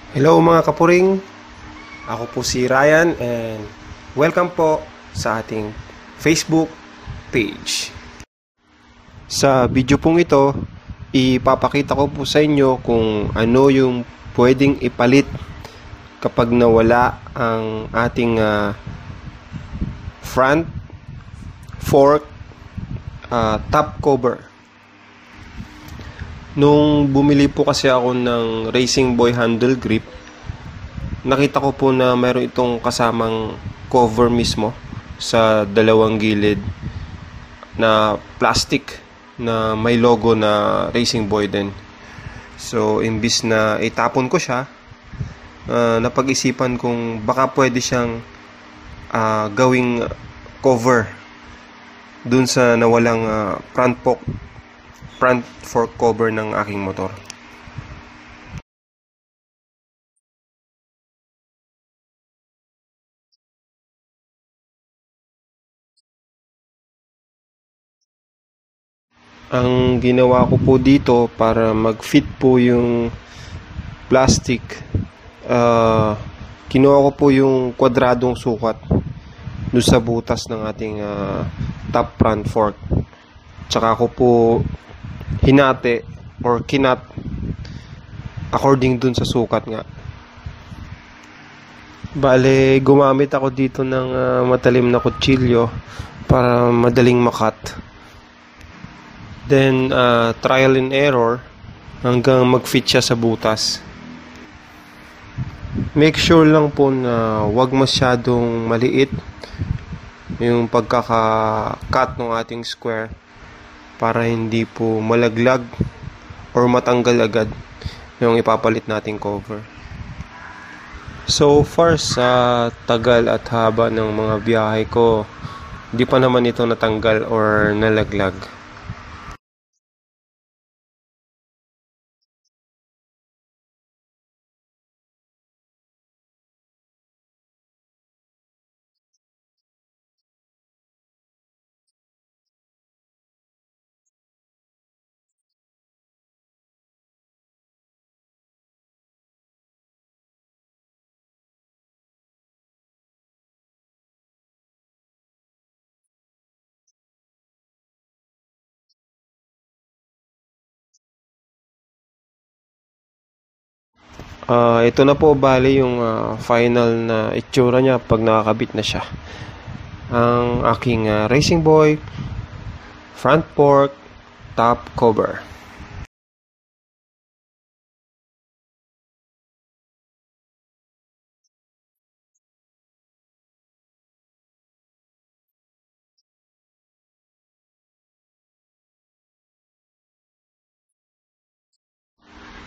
Hello mga kapuring, ako po si Ryan and welcome po sa ating Facebook page. Sa video pong ito, ipapakita ko po sa inyo kung ano yung pwedeng ipalit kapag nawala ang ating front fork top cover. Nung bumili po kasi ako ng Racing Boy handle grip, nakita ko po na mayroon itong kasamang cover mismo sa dalawang gilid na plastic na may logo na Racing Boy din. So, imbis na itapon ko siya, napag-isipan kong baka pwede siyang gawing cover dun sa nawalang front fork cover ng aking motor. Ang ginawa ko po dito para mag-fit po yung plastic, kinuha ko po yung kwadradong sukat doon sa butas ng ating top front fork. Tsaka ko po hinati or kinat according dun sa sukat nga. Bale, gumamit ako dito ng matalim na kutsilyo para madaling makat. Then, trial and error hanggang mag-fit siya sa butas. Make sure lang po na wag masyadong maliit yung pagkaka-cut ng ating square para hindi po malaglag or matanggal agad yung ipapalit nating cover. So far sa tagal at haba ng mga biyahe ko, di pa naman ito natanggal or nalaglag. Ito na po bali yung final na itsura niya pag nakakabit na siya. Ang aking Racing Boy front fork top cover.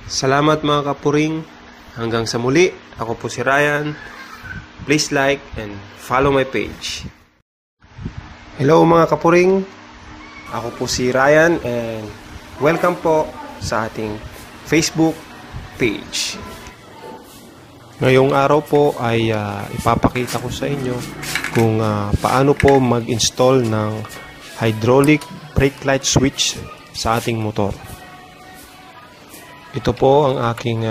Salamat mga kapuring. Hanggang sa muli, ako po si Ryan. Please like and follow my page. Hello mga kapuring, ako po si Ryan and welcome po sa ating Facebook page. Ngayong araw po ay ipapakita ko sa inyo kung paano po mag-install ng hydraulic brake light switch sa ating motor. Ito po ang aking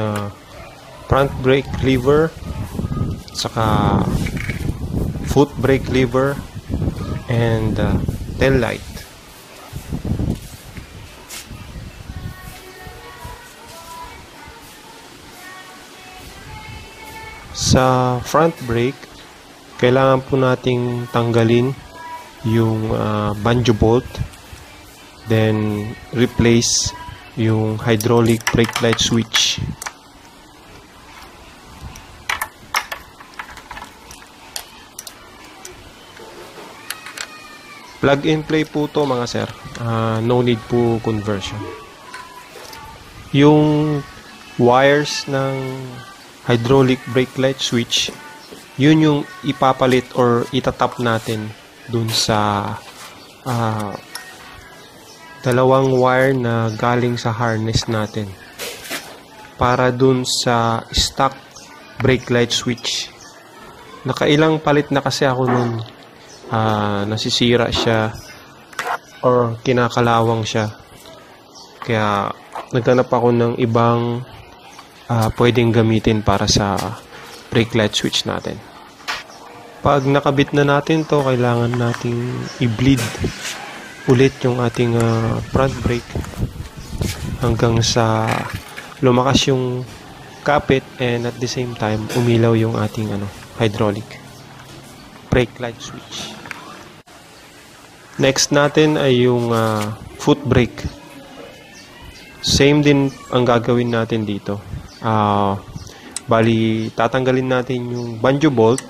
front brake lever, saka foot brake lever, and tail light. Sa front brake, kailangan po nating tanggalin yung banjo bolt, then replace yung hydraulic brake light switch. Plug and play po to mga sir, no need po conversion. Yung wires ng hydraulic brake light switch, yun yung ipapalit or itatap natin dun sa dalawang wire na galing sa harness natin para dun sa stock brake light switch. Nakailang palit na kasi ako nun, nasisira siya or kinakalawang siya, kaya naghanap ako ng ibang pwedeng gamitin para sa brake light switch natin. Pag nakabit na natin to, kailangan nating i-bleed ulit yung ating front brake hanggang sa lumakas yung kapit and at the same time umilaw yung ating hydraulic brake light switch. Next natin ay yung foot brake. Same din ang gagawin natin dito. Bali, tatanggalin natin yung banjo bolt,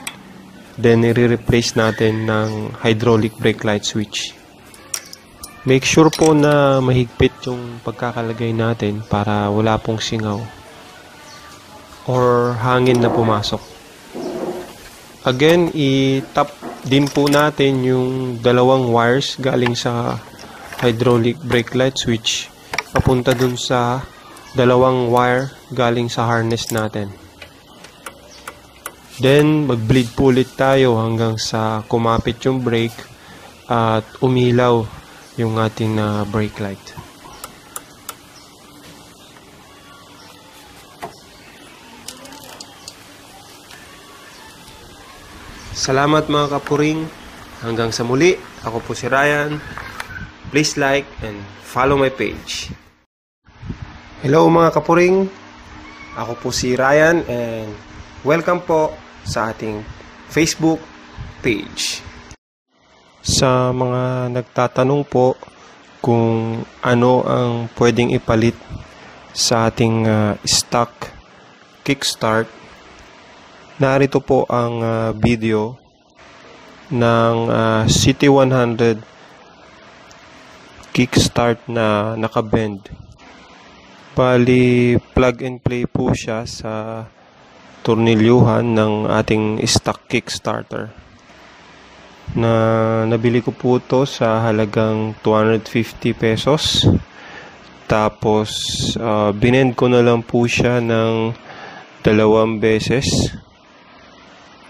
then i-replace natin ng hydraulic brake light switch. Make sure po na mahigpit yung pagkakalagay natin para wala pong singaw or hangin na pumasok. Again, i-tap din po natin yung dalawang wires galing sa hydraulic brake light switch papunta dun sa dalawang wire galing sa harness natin. Then, mag-bleed po ulit tayo hanggang sa kumapit yung brake at umilaw yung ating brake light. Salamat mga kapuring. Hanggang sa muli, ako po si Ryan. Please like and follow my page. Hello mga kapuring. Ako po si Ryan and welcome po sa ating Facebook page. Sa mga nagtatanong po kung ano ang pwedeng ipalit sa ating stock kickstart, narito po ang video ng City 100 kickstart na nakabend. Bali, plug and play po siya sa tornilyuhan ng ating stock kickstarter. Nabili ko po ito sa halagang 250 pesos. Tapos, binend ko na lang po siya ng 2 beses.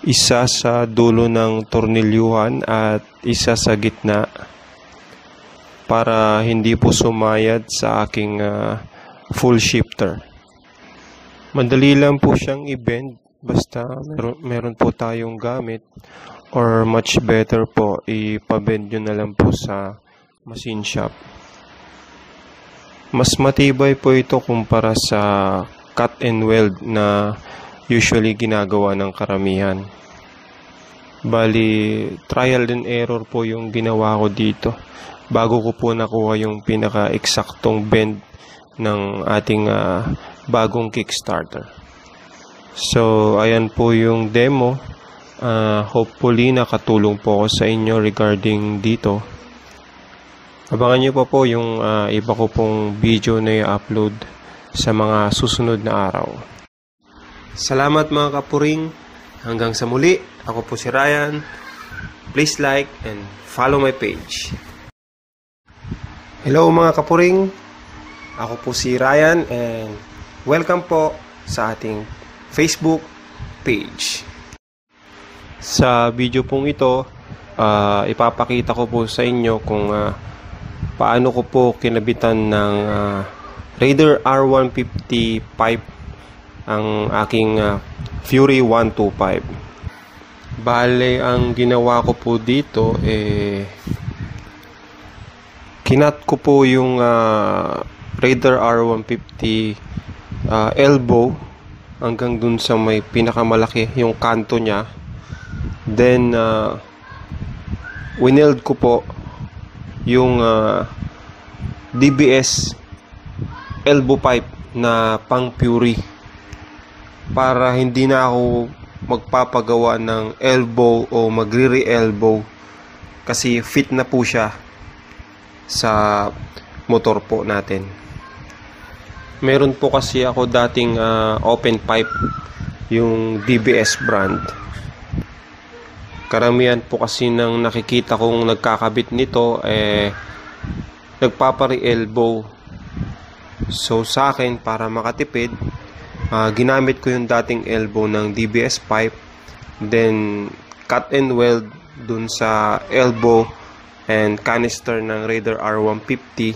Isa sa dulo ng tornilyuhan at isa sa gitna para hindi po sumayad sa aking full shifter. Madali lang po siyang i-bend basta meron po tayong gamit, or much better po ipabend nyo na lang po sa machine shop. Mas matibay po ito kumpara sa cut and weld na usually ginagawa ng karamihan. Bali, trial and error po yung ginawa ko dito bago ko po nakuha yung pinaka-eksaktong bend ng ating bagong kickstarter. So, ayan po yung demo. Hopefully, nakatulong po ako sa inyo regarding dito. Abangan nyo pa po yung iba ko pong video na i-upload sa mga susunod na araw. Salamat mga kapuring. Hanggang sa muli, ako po si Ryan. Please like and follow my page. Hello mga kapuring. Ako po si Ryan and welcome po sa ating Facebook page. Sa video pong ito, ipapakita ko po sa inyo kung paano ko po kinabitan ng Raider R150 pipe ang aking Fury 125. Bale, ang ginawa ko po dito, kinat ko po yung Raider R150 elbow hanggang dun sa may pinakamalaki yung kanto niya. Then wineld ko po yung DBS elbow pipe na pang Fury para hindi na ako magpapagawa ng elbow o magre-elbow kasi fit na po siya sa motor po natin. Meron po kasi ako dating open pipe, yung DBS brand. Karamihan po kasi ng nakikita kong nagkakabit nito nagpapare-elbow. So sa akin, para makatipid, ginamit ko yung dating elbow ng DBS pipe, then cut and weld dun sa elbow and canister ng Raider R150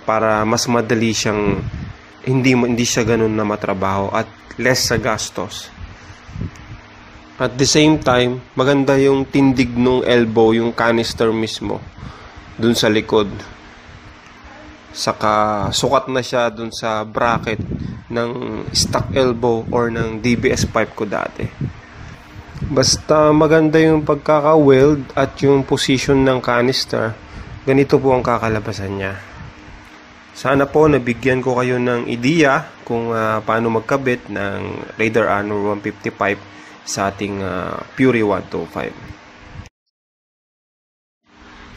para mas madali siyang hindi siya ganun na matrabaho at less sa gastos. At the same time, maganda yung tindig ng elbow, yung canister mismo dun sa likod. Saka sukat na siya dun sa bracket ng stock elbow or ng DBS pipe ko dati. Basta maganda yung pagkaka-weld at yung position ng canister, ganito po ang kakalabasan niya. Sana po nabigyan ko kayo ng ideya kung paano magkabit ng Raider Honor 150 pipe sa ating Fury 125.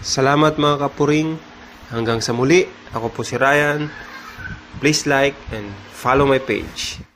Salamat mga kapuring. Hanggang sa muli, ako po si Ryan. Please like and follow my page.